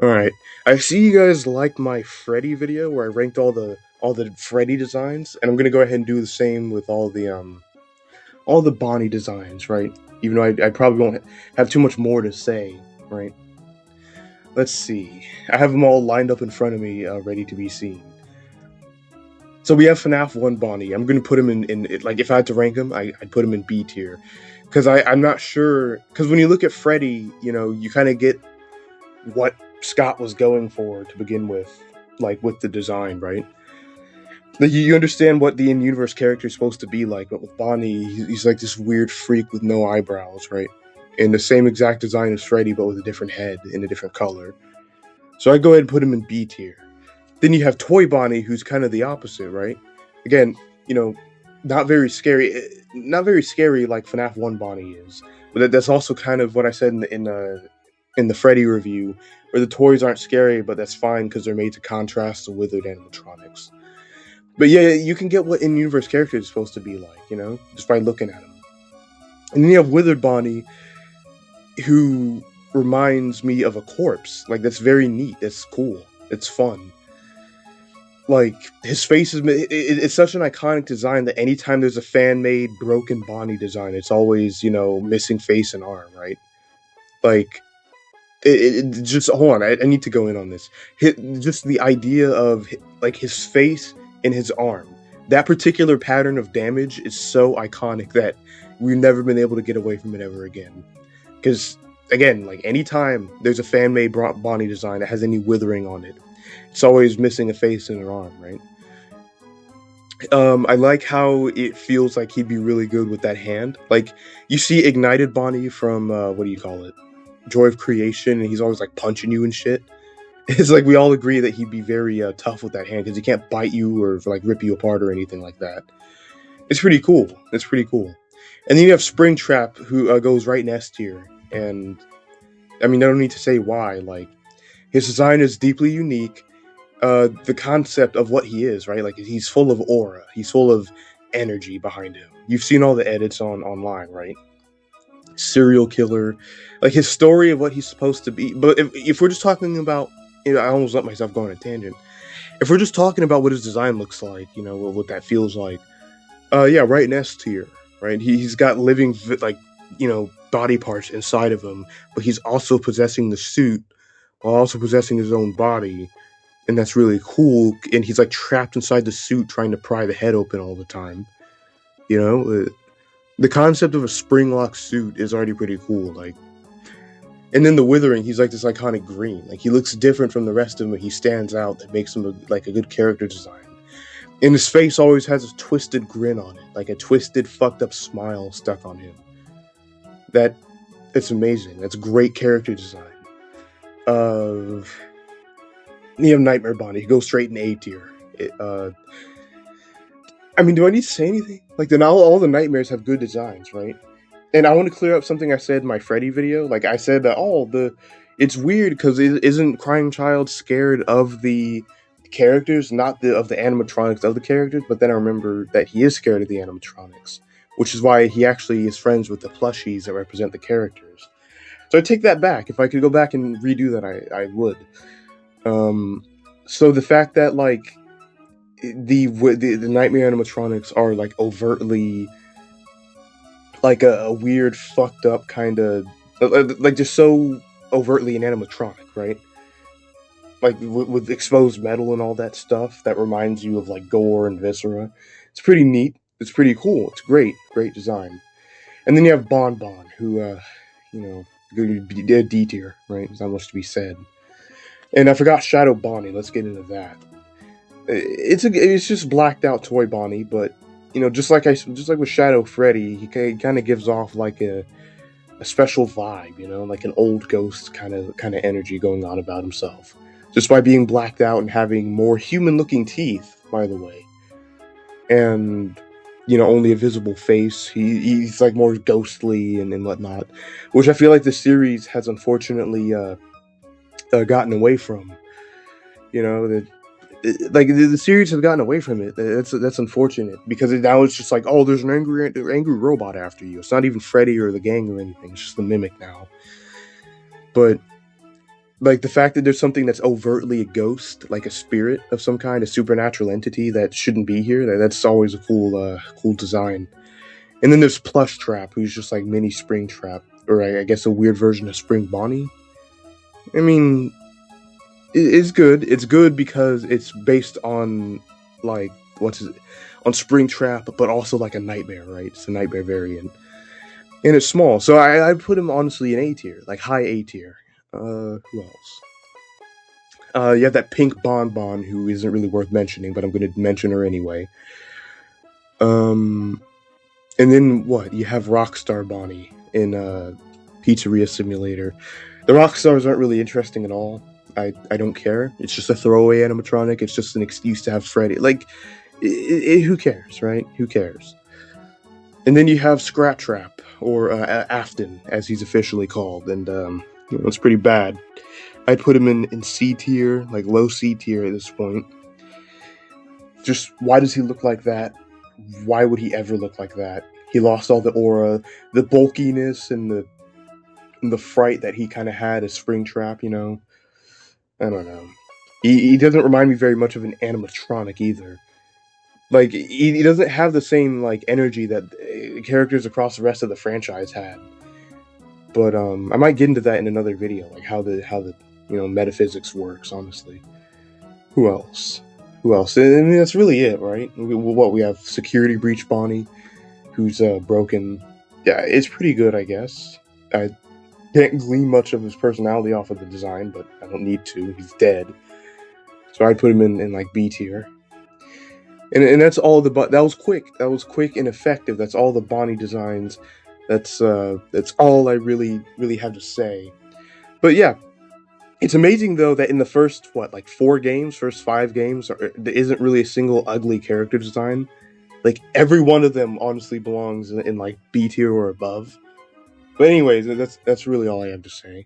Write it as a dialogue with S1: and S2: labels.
S1: Alright. I see you guys liked my Freddy video where I ranked all the Freddy designs, and I'm gonna go ahead and do the same with all the Bonnie designs, right? Even though I probably won't have too much more to say, right? Let's see. I have them all lined up in front of me, ready to be seen. So we have FNAF 1 Bonnie. I'm gonna put him in like, if I had to rank him, I'd put him in B tier. Because I'm not sure, because when you look at Freddy, you kind of get what Scott was going for to begin with, like with the design, right? Like you understand what the in-universe character is supposed to be like, but with Bonnie, he's like this weird freak with no eyebrows, right? And the same exact design as Freddy, but with a different head in a different color. So I'd go ahead and put him in B tier. Then you have Toy Bonnie, who's kind of the opposite, right? Again, you know, not very scary, not very scary like FNAF 1 Bonnie is. But that's also kind of what I said in the Freddy review, where the toys aren't scary, but that's fine because they're made to contrast the withered animatronics. But yeah, you can get what in-universe character is supposed to be like, just by looking at them. And then you have Withered Bonnie, who reminds me of a corpse. Like, that's very neat. That's cool. It's fun. Like, his face it's such an iconic design that anytime there's a fan-made broken Bonnie design, it's always, missing face and arm, right? Like, just hold on. I need to go in on this. Just the idea of like his face and his arm. That particular pattern of damage is so iconic that we've never been able to get away from it ever again. Because again, like anytime there's a fan made Bonnie design that has any withering on it, it's always missing a face and an arm, right? I like how it feels like he'd be really good with that hand. Like you see Ignited Bonnie from what do you call it? Joy of Creation, and he's always like punching you and shit. It's like we all agree that he'd be very tough with that hand because he can't bite you or like rip you apart or anything like that. It's pretty cool. It's pretty cool. And then you have Springtrap, who goes right in S tier, and I mean I don't need to say why. Like his design is deeply unique. The concept of what he is, right? Like he's full of aura. He's full of energy behind him. You've seen all the edits online, right? Serial killer, like his story of what he's supposed to be. But if we're just talking about, I almost let myself go on a tangent. If we're just talking about what his design looks like, what that feels like, yeah, right in S tier, right? He's got living like body parts inside of him, but he's also possessing the suit while also possessing his own body, and that's really cool. And he's like trapped inside the suit, trying to pry the head open all the time. You know, the concept of a spring lock suit is already pretty cool. Like, and then the withering, he's like this iconic green. Like he looks different from the rest of him, and he stands out. That makes him like a good character design. And his face always has a twisted grin on it, like a twisted, fucked up smile stuck on him. It's amazing. That's great character design. You have Nightmare Bonnie. He goes straight in A tier. I mean, do I need to say anything? Like, all the nightmares have good designs, right? And I want to clear up something I said in my Freddy video. Like, I said that, it's weird because isn't Crying Child scared of the characters, not of the animatronics of the characters? But then I remember that he is scared of the animatronics, which is why he actually is friends with the plushies that represent the characters. So I take that back. If I could go back and redo that, I would. So the fact that like the nightmare animatronics are like overtly like a weird fucked up kind of like just so overtly an animatronic, right? Like with exposed metal and all that stuff that reminds you of like gore and viscera. It's pretty neat. It's pretty cool. It's great design. And then you have Bon Bon, who D tier, right? There's not much to be said. And I forgot Shadow Bonnie. Let's get into that. It's just blacked out toy Bonnie, but just like with Shadow Freddy, he kind of gives off like a special vibe, like an old ghost kind of energy going on about himself, just by being blacked out and having more human-looking teeth, by the way, and only a visible face. He's like more ghostly and whatnot, which I feel like the series has unfortunately gotten away from. Like the series has gotten away from it. That's unfortunate because now it's just like, oh, there's an angry robot after you. It's not even Freddy or the gang or anything. It's just the mimic now. But Like the fact that there's something that's overtly a ghost, like a spirit of some kind, a supernatural entity that shouldn't be here. That's always a cool design. And then there's Plush Trap, who's just like mini Spring Trap, or I guess a weird version of Spring Bonnie. I mean, it's good. It's good because it's based on like on Spring Trap, but also like a Nightmare, right? It's a Nightmare variant, and it's small. So I put him honestly in A tier, like high A tier. Who else? You have that Pink Bonbon, who isn't really worth mentioning, but I'm going to mention her anyway. Um, and then what? You have Rockstar Bonnie in Pizzeria Simulator. The Rockstars aren't really interesting at all. I don't care. It's just a throwaway animatronic. It's just an excuse to have Freddy. Like, who cares, right? Who cares? And then you have Scrap Trap, or Afton, as he's officially called, and it's pretty bad. I'd put him in C tier, like low C tier at this point. Just why does he look like that? Why would he ever look like that? He lost all the aura, the bulkiness, and the fright that he kind of had as Springtrap. I don't know. He doesn't remind me very much of an animatronic either. Like he doesn't have the same like energy that characters across the rest of the franchise had. But I might get into that in another video, like how the metaphysics works. Honestly, who else? Who else? I mean, that's really it, right? We have Security Breach Bonnie, who's broken. Yeah, it's pretty good, I guess. I can't glean much of his personality off of the design, but I don't need to. He's dead, so I'd put him in like B tier. And that's all that was quick. That was quick and effective. That's all the Bonnie designs. That's all I really have to say. But yeah, it's amazing though that in the first first 5 games, there isn't really a single ugly character design. Like every one of them honestly belongs in like B tier or above. But anyways, that's really all I have to say.